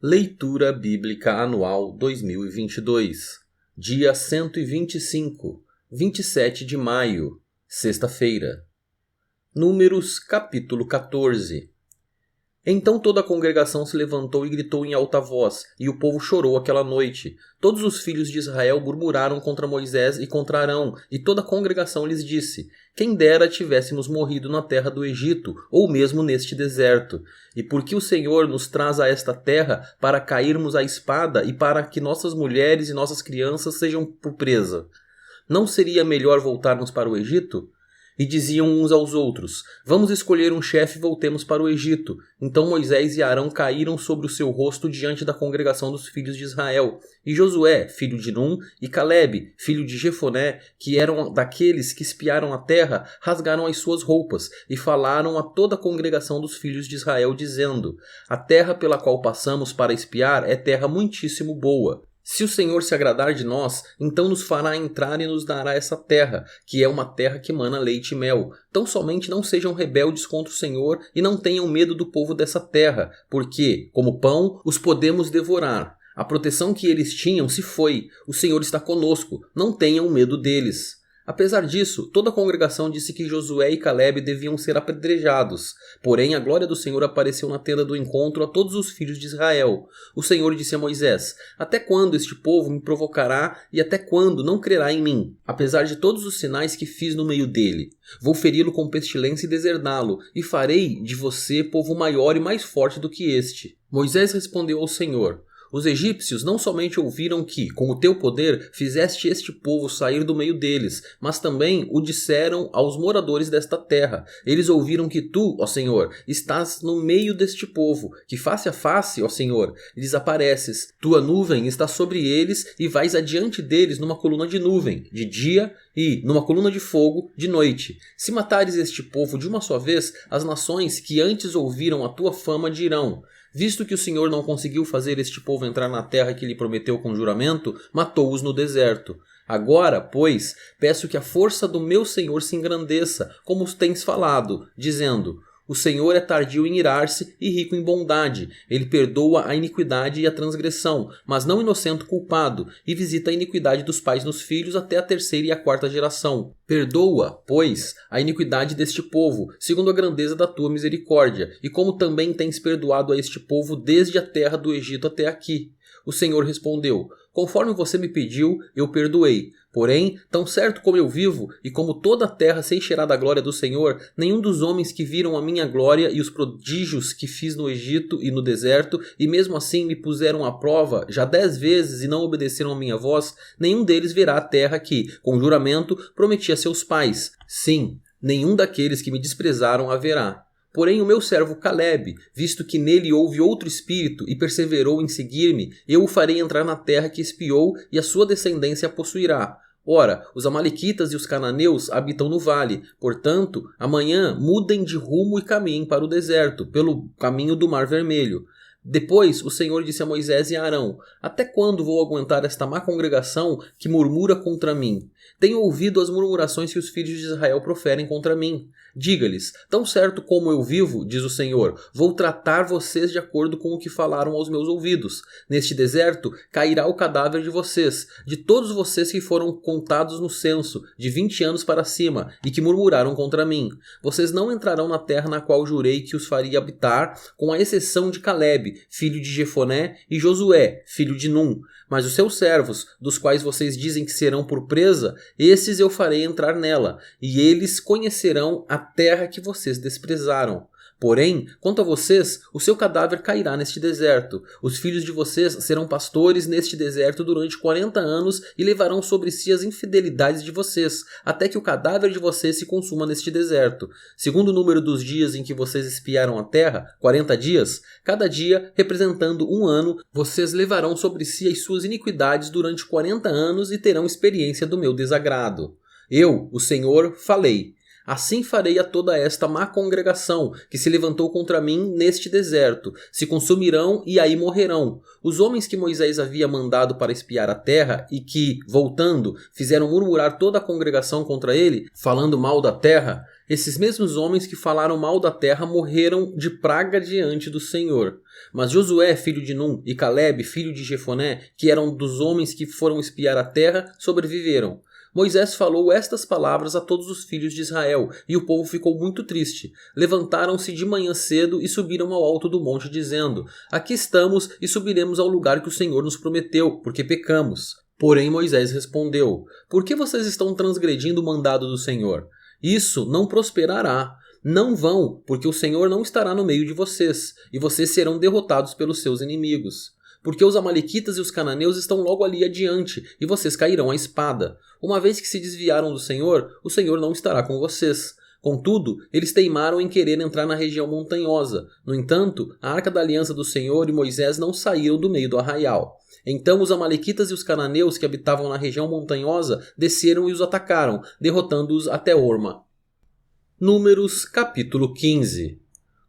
Leitura Bíblica Anual 2022, dia 125, 27 de maio, sexta-feira. Números, capítulo 14. Então toda a congregação se levantou e gritou em alta voz, e o povo chorou aquela noite. Todos os filhos de Israel murmuraram contra Moisés e contra Arão, e toda a congregação lhes disse: quem dera tivéssemos morrido na terra do Egito, ou mesmo neste deserto. E porque o Senhor nos traz a esta terra para cairmos à espada e para que nossas mulheres e nossas crianças sejam por presa. Não seria melhor voltarmos para o Egito? E diziam uns aos outros: vamos escolher um chefe e voltemos para o Egito. Então Moisés e Arão caíram sobre o seu rosto diante da congregação dos filhos de Israel. E Josué, filho de Num, e Calebe, filho de Jefoné, que eram daqueles que espiaram a terra, rasgaram as suas roupas e falaram a toda a congregação dos filhos de Israel, dizendo: a terra pela qual passamos para espiar é terra muitíssimo boa. Se o Senhor se agradar de nós, então nos fará entrar e nos dará essa terra, que é uma terra que mana leite e mel. Tão somente não sejam rebeldes contra o Senhor e não tenham medo do povo dessa terra, porque, como pão, os podemos devorar. A proteção que eles tinham se foi. O Senhor está conosco. Não tenham medo deles. Apesar disso, toda a congregação disse que Josué e Calebe deviam ser apedrejados. Porém, a glória do Senhor apareceu na tenda do encontro a todos os filhos de Israel. O Senhor disse a Moisés: até quando este povo me provocará e até quando não crerá em mim, apesar de todos os sinais que fiz no meio dele? Vou feri-lo com pestilência e deserdá-lo, e farei de você povo maior e mais forte do que este. Moisés respondeu ao Senhor: os egípcios não somente ouviram que, com o teu poder, fizeste este povo sair do meio deles, mas também o disseram aos moradores desta terra. Eles ouviram que tu, ó Senhor, estás no meio deste povo, que face a face, ó Senhor, lhes apareces. Tua nuvem está sobre eles e vais adiante deles numa coluna de nuvem, de dia, e numa coluna de fogo, de noite. Se matares este povo de uma só vez, as nações que antes ouviram a tua fama dirão: visto que o Senhor não conseguiu fazer este povo entrar na terra que lhe prometeu com juramento, matou-os no deserto. Agora, pois, peço que a força do meu Senhor se engrandeça, como tens falado, dizendo: o Senhor é tardio em irar-se e rico em bondade. Ele perdoa a iniquidade e a transgressão, mas não inocente culpado, e visita a iniquidade dos pais nos filhos até a terceira e a quarta geração. Perdoa, pois, a iniquidade deste povo, segundo a grandeza da tua misericórdia, e como também tens perdoado a este povo desde a terra do Egito até aqui. O Senhor respondeu: conforme você me pediu, eu perdoei. Porém, tão certo como eu vivo, e como toda a terra se encherá da glória do Senhor, nenhum dos homens que viram a minha glória e os prodígios que fiz no Egito e no deserto, e mesmo assim me puseram à prova já 10 vezes e não obedeceram a minha voz, nenhum deles verá a terra que, com juramento, prometi a seus pais. Sim, nenhum daqueles que me desprezaram a verá. Porém o meu servo Calebe, visto que nele houve outro espírito e perseverou em seguir-me, eu o farei entrar na terra que espiou e a sua descendência a possuirá. Ora, os amalequitas e os cananeus habitam no vale, portanto, amanhã mudem de rumo e caminhem para o deserto, pelo caminho do Mar Vermelho. Depois o Senhor disse a Moisés e a Arão: até quando vou aguentar esta má congregação que murmura contra mim? Tenho ouvido as murmurações que os filhos de Israel proferem contra mim. Diga-lhes: tão certo como eu vivo, diz o Senhor, vou tratar vocês de acordo com o que falaram aos meus ouvidos. Neste deserto cairá o cadáver de vocês, de todos vocês que foram contados no censo, de 20 anos para cima, e que murmuraram contra mim. Vocês não entrarão na terra na qual jurei que os faria habitar, com a exceção de Calebe, filho de Jefoné, e Josué, filho de Num. Mas os seus servos, dos quais vocês dizem que serão por presa, esses eu farei entrar nela, e eles conhecerão a terra que vocês desprezaram. Porém, quanto a vocês, o seu cadáver cairá neste deserto. Os filhos de vocês serão pastores neste deserto durante 40 anos e levarão sobre si as infidelidades de vocês, até que o cadáver de vocês se consuma neste deserto. Segundo o número dos dias em que vocês espiaram a terra, 40 dias, cada dia representando um ano, vocês levarão sobre si as suas iniquidades durante 40 anos e terão experiência do meu desagrado. Eu, o Senhor, falei. Assim farei a toda esta má congregação, que se levantou contra mim neste deserto. Se consumirão e aí morrerão. Os homens que Moisés havia mandado para espiar a terra e que, voltando, fizeram murmurar toda a congregação contra ele, falando mal da terra, esses mesmos homens que falaram mal da terra morreram de praga diante do Senhor. Mas Josué, filho de Num, e Calebe, filho de Jefoné, que eram dos homens que foram espiar a terra, sobreviveram. Moisés falou estas palavras a todos os filhos de Israel, e o povo ficou muito triste. Levantaram-se de manhã cedo e subiram ao alto do monte, dizendo: Aqui estamos e subiremos ao lugar que o Senhor nos prometeu, porque pecamos. Porém Moisés respondeu: Por que vocês estão transgredindo o mandado do Senhor? Isso não prosperará. Não vão, porque o Senhor não estará no meio de vocês, e vocês serão derrotados pelos seus inimigos. Porque os amalequitas e os cananeus estão logo ali adiante, e vocês cairão à espada. Uma vez que se desviaram do Senhor, o Senhor não estará com vocês. Contudo, eles teimaram em querer entrar na região montanhosa. No entanto, a arca da aliança do Senhor e Moisés não saíram do meio do arraial. Então os amalequitas e os cananeus que habitavam na região montanhosa desceram e os atacaram, derrotando-os até Orma. Números capítulo 15.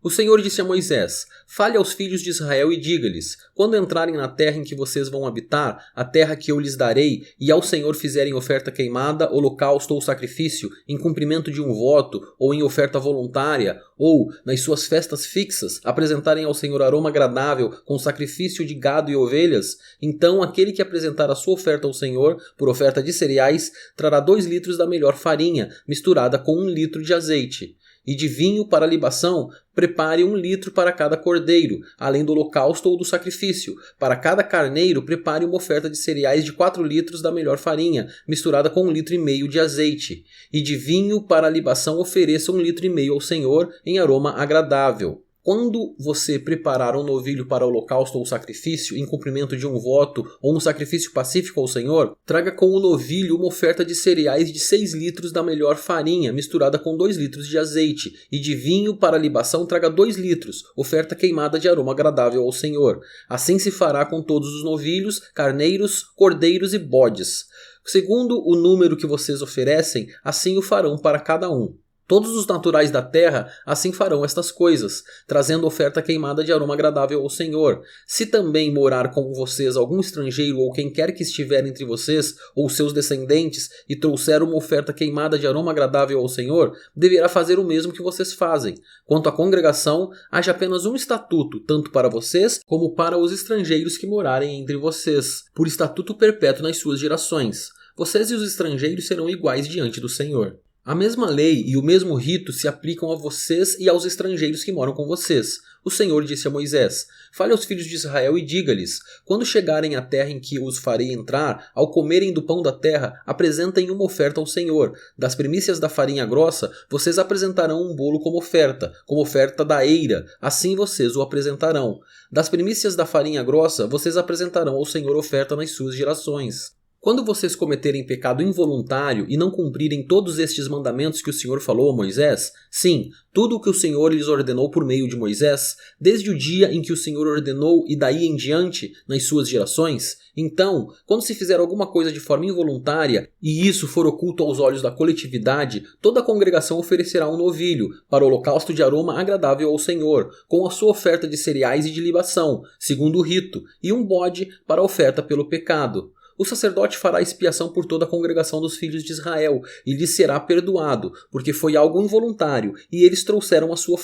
O Senhor disse a Moisés: Fale aos filhos de Israel e diga-lhes: Quando entrarem na terra em que vocês vão habitar, a terra que eu lhes darei, e ao Senhor fizerem oferta queimada, holocausto ou sacrifício, em cumprimento de um voto, ou em oferta voluntária, ou, nas suas festas fixas, apresentarem ao Senhor aroma agradável, com sacrifício de gado e ovelhas, então aquele que apresentar a sua oferta ao Senhor, por oferta de cereais, trará 2 litros da melhor farinha, misturada com 1 litro de azeite. E de vinho para a libação, prepare 1 litro para cada cordeiro, além do holocausto ou do sacrifício. Para cada carneiro, prepare uma oferta de cereais de 4 litros da melhor farinha, misturada com 1,5 litro de azeite. E de vinho para a libação, ofereça 1,5 litro ao Senhor em aroma agradável. Quando você preparar um novilho para holocausto ou sacrifício, em cumprimento de um voto ou um sacrifício pacífico ao Senhor, traga com o novilho uma oferta de cereais de 6 litros da melhor farinha, misturada com 2 litros de azeite, e de vinho para libação traga 2 litros, oferta queimada de aroma agradável ao Senhor. Assim se fará com todos os novilhos, carneiros, cordeiros e bodes. Segundo o número que vocês oferecem, assim o farão para cada um. Todos os naturais da terra assim farão estas coisas, trazendo oferta queimada de aroma agradável ao Senhor. Se também morar com vocês algum estrangeiro ou quem quer que estiver entre vocês, ou seus descendentes, e trouxer uma oferta queimada de aroma agradável ao Senhor, deverá fazer o mesmo que vocês fazem. Quanto à congregação, haja apenas um estatuto, tanto para vocês como para os estrangeiros que morarem entre vocês, por estatuto perpétuo nas suas gerações. Vocês e os estrangeiros serão iguais diante do Senhor. A mesma lei e o mesmo rito se aplicam a vocês e aos estrangeiros que moram com vocês. O Senhor disse a Moisés: Fale aos filhos de Israel e diga-lhes: Quando chegarem à terra em que os farei entrar, ao comerem do pão da terra, apresentem uma oferta ao Senhor. Das primícias da farinha grossa, vocês apresentarão um bolo como oferta da eira, assim vocês o apresentarão. Das primícias da farinha grossa, vocês apresentarão ao Senhor oferta nas suas gerações. Quando vocês cometerem pecado involuntário e não cumprirem todos estes mandamentos que o Senhor falou a Moisés, sim, tudo o que o Senhor lhes ordenou por meio de Moisés, desde o dia em que o Senhor ordenou e daí em diante, nas suas gerações, então, quando se fizer alguma coisa de forma involuntária, e isso for oculto aos olhos da coletividade, toda a congregação oferecerá um novilho, para o holocausto de aroma agradável ao Senhor, com a sua oferta de cereais e de libação, segundo o rito, e um bode para a oferta pelo pecado. O sacerdote fará expiação por toda a congregação dos filhos de Israel, e lhes será perdoado, porque foi algo involuntário, e eles trouxeram a sua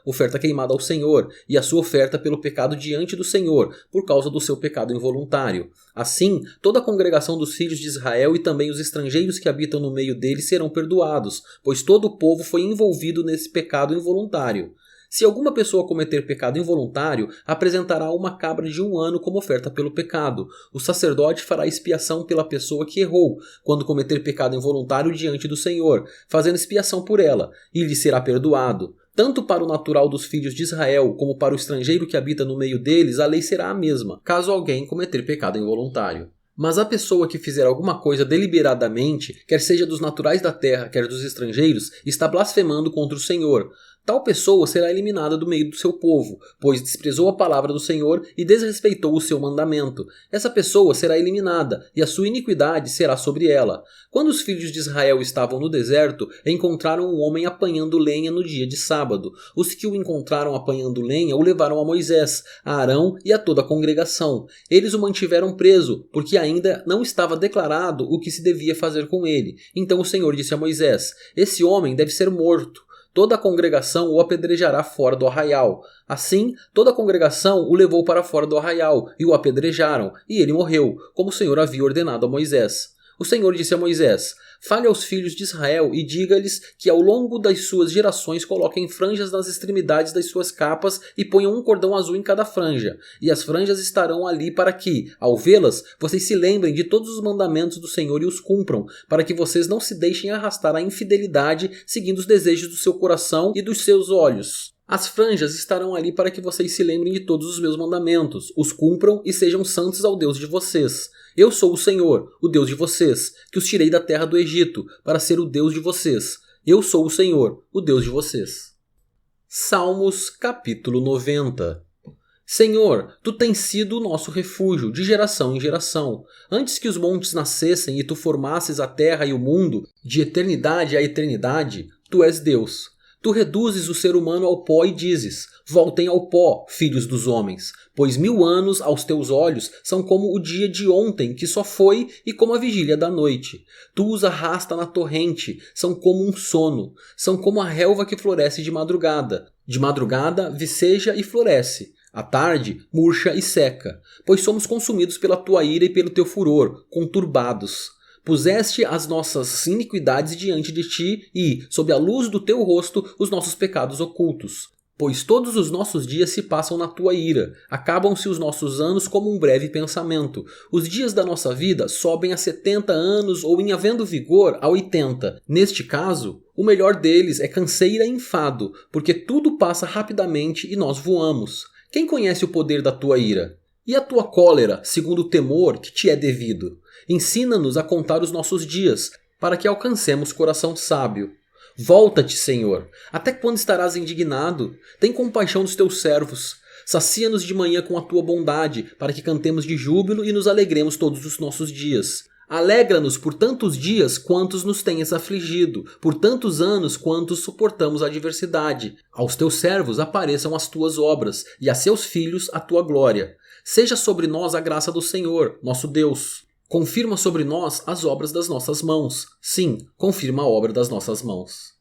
oferta queimada ao Senhor, e a sua oferta pelo pecado diante do Senhor, por causa do seu pecado involuntário. Assim, toda a congregação dos filhos de Israel e também os estrangeiros que habitam no meio deles serão perdoados, pois todo o povo foi envolvido nesse pecado involuntário. Se alguma pessoa cometer pecado involuntário, apresentará uma cabra de 1 ano como oferta pelo pecado. O sacerdote fará expiação pela pessoa que errou, quando cometer pecado involuntário diante do Senhor, fazendo expiação por ela, e lhe será perdoado. Tanto para o natural dos filhos de Israel, como para o estrangeiro que habita no meio deles, a lei será a mesma, caso alguém cometer pecado involuntário. Mas a pessoa que fizer alguma coisa deliberadamente, quer seja dos naturais da terra, quer dos estrangeiros, está blasfemando contra o Senhor. Tal pessoa será eliminada do meio do seu povo, pois desprezou a palavra do Senhor e desrespeitou o seu mandamento. Essa pessoa será eliminada, e a sua iniquidade será sobre ela. Quando os filhos de Israel estavam no deserto, encontraram um homem apanhando lenha no dia de sábado. Os que o encontraram apanhando lenha o levaram a Moisés, a Arão e a toda a congregação. Eles o mantiveram preso, porque ainda não estava declarado o que se devia fazer com ele. Então o Senhor disse a Moisés: esse homem deve ser morto. Toda a congregação o apedrejará fora do arraial. Assim, toda a congregação o levou para fora do arraial e o apedrejaram, e ele morreu, como o Senhor havia ordenado a Moisés. O Senhor disse a Moisés: fale aos filhos de Israel e diga-lhes que ao longo das suas gerações coloquem franjas nas extremidades das suas capas e ponham um cordão azul em cada franja. E as franjas estarão ali para que, ao vê-las, vocês se lembrem de todos os mandamentos do Senhor e os cumpram, para que vocês não se deixem arrastar à infidelidade seguindo os desejos do seu coração e dos seus olhos. As franjas estarão ali para que vocês se lembrem de todos os meus mandamentos, os cumpram e sejam santos ao Deus de vocês. Eu sou o Senhor, o Deus de vocês, que os tirei da terra do Egito, para ser o Deus de vocês. Eu sou o Senhor, o Deus de vocês. Salmos capítulo 90. Senhor, Tu tens sido o nosso refúgio, de geração em geração. Antes que os montes nascessem e Tu formasses a terra e o mundo, de eternidade a eternidade, Tu és Deus. Tu reduzes o ser humano ao pó e dizes: voltem ao pó, filhos dos homens, pois 1000 anos aos teus olhos são como o dia de ontem que só foi e como a vigília da noite. Tu os arrasta na torrente, são como um sono, são como a relva que floresce de madrugada. De madrugada viceja e floresce, à tarde murcha e seca, pois somos consumidos pela tua ira e pelo teu furor, conturbados. Puseste as nossas iniquidades diante de ti e, sob a luz do teu rosto, os nossos pecados ocultos. Pois todos os nossos dias se passam na tua ira, acabam-se os nossos anos como um breve pensamento. Os dias da nossa vida sobem a 70 anos ou, em havendo vigor, a 80. Neste caso, o melhor deles é canseira e enfado, porque tudo passa rapidamente e nós voamos. Quem conhece o poder da tua ira? E a tua cólera, segundo o temor que te é devido? Ensina-nos a contar os nossos dias, para que alcancemos coração sábio. Volta-te, Senhor. Até quando estarás indignado? Tem compaixão dos teus servos. Sacia-nos de manhã com a tua bondade, para que cantemos de júbilo e nos alegremos todos os nossos dias. Alegra-nos por tantos dias quantos nos tenhas afligido, por tantos anos quantos suportamos a adversidade. Aos teus servos apareçam as tuas obras, e a seus filhos a tua glória. Seja sobre nós a graça do Senhor, nosso Deus. Confirma sobre nós as obras das nossas mãos. Sim, confirma a obra das nossas mãos.